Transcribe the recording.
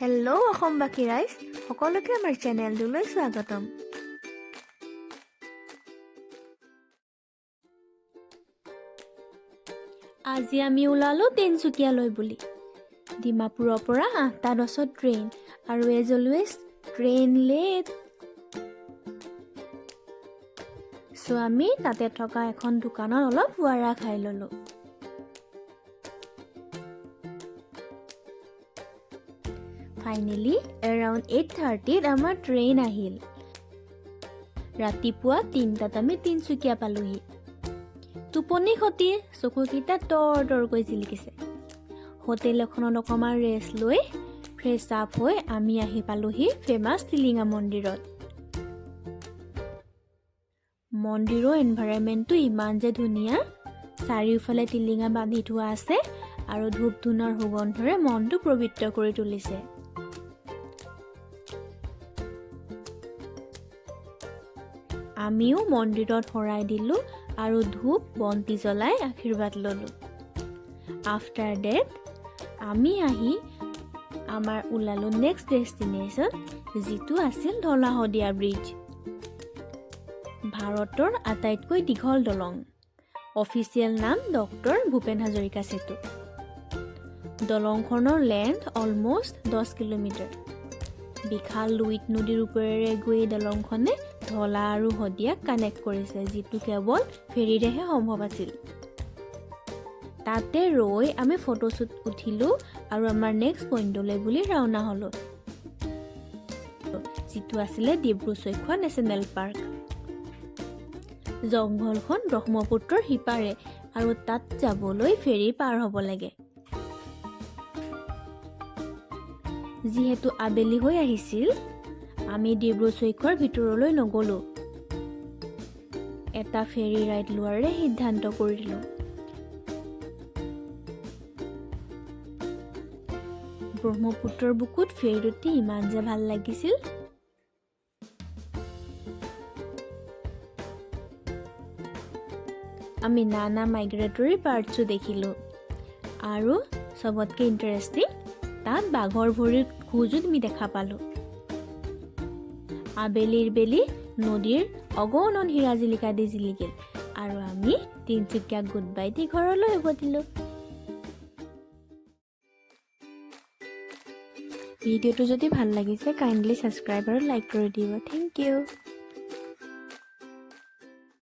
Hello' অসমবাসী ৰাইজ, সকলোকে আমাৰ চেনেলটোলৈ স্বাগতম। আজি আমি ওলালো তিনচুকীয়ালৈ বুলি। ডিমাপুৰৰ পৰা 8:10 ট্ৰেইন, আৰু এজ অলৱেজ ট্ৰেইন লেট। চ' আমি তাতে থকা এখন দোকানত অলপ ৱাৰা খাই ল'লো। ফাইনেলি এৰাউণ্ড 8:30ত আমাৰ ট্ৰেইন আহিল। ৰাতিপুৱা 3টাত আমি তিনচুকীয়া পালোহি। টোপনি খতি, চকুকেইটা তৰ জিলিকিছে। হোটেল এখনত অকণমান ৰেষ্ট লৈ ফ্ৰেছ আপ হৈ আমি আহি পালোহি ফেমাছ টিলিঙা মন্দিৰত। মন্দিৰৰ এনভাইৰনমেণ্টটো ইমান যে ধুনীয়া, চাৰিওফালে টিলিঙা বান্ধি থোৱা আছে আৰু ধূপ ধূনাৰ সুগন্ধৰে মনটো পবিত্ৰ কৰি তুলিছে। আমিও মন্দিৰত শৰাই দিলোঁ আৰু ধূপ বন্তি জ্বলাই আশীৰ্বাদ ল'লোঁ। আফটাৰ ডেট আমি আহি আমাৰ ওলালোঁ নেক্সট ডেষ্টিনেশ্যন, যিটো আছিল ধলা শদিয়া ব্ৰিজ। ভাৰতৰ আটাইতকৈ দীঘল দলং, অফিচিয়েল নাম ডক্টৰ ভূপেন হাজৰিকা সেতু। দলংখনৰ লেন্থ অলমষ্ট 10 কিলোমিটাৰ। বিশাল লুইত নদীৰ ওপৰেৰে গৈ দলংখনে ধলা আৰু শদিয়াক কানেক্ট কৰিছে, যিটো কেৱল ফেৰীৰেহে সম্ভৱ আছিল। তাতে ৰৈ আমি ফটোশ্বুট উঠিলোঁ আৰু আমাৰ নেক্সট পইণ্টলৈ বুলি ৰাওনা হ'লোঁ, যিটো আছিলে ডিব্ৰু-চৈখোৱা নেশ্যনেল পাৰ্ক। জংঘলখন ব্ৰহ্মপুত্ৰৰ সিপাৰে আৰু তাত যাবলৈ ফেৰী পাৰ হ'ব লাগে। যিহেতু আবেলি হৈ আহিছিল, আমি ডিব্ৰু-চৈখোৱাৰ ভিতৰলৈ নগ'লোঁ। এটা ফেৰী ৰাইড লোৱাৰে সিদ্ধান্ত কৰিলোঁ। ব্ৰহ্মপুত্ৰৰ বুকুত ফেৰীত উঠি ইমান যে ভাল লাগিছিল। আমি নানা মাইগ্ৰেটৰী বাৰ্ডছো দেখিলোঁ, আৰু চবতকৈ ইণ্টাৰেষ্টিং, তাত বাঘৰ ভৰিৰ খোজো আমি দেখা পালোঁ। আবেলিৰ বেলি নদীৰ অগণন হীৰা জিলিকা দি জিলিকিল, আৰু আমি তিনচুকীয়াক গুড বাই দি ঘৰলৈ উভতিলোঁ। ভিডিঅ'টো যদি ভাল লাগিছে কাইণ্ডলি ছাবস্ক্ৰাইব আৰু লাইক কৰি দিব। Thank U.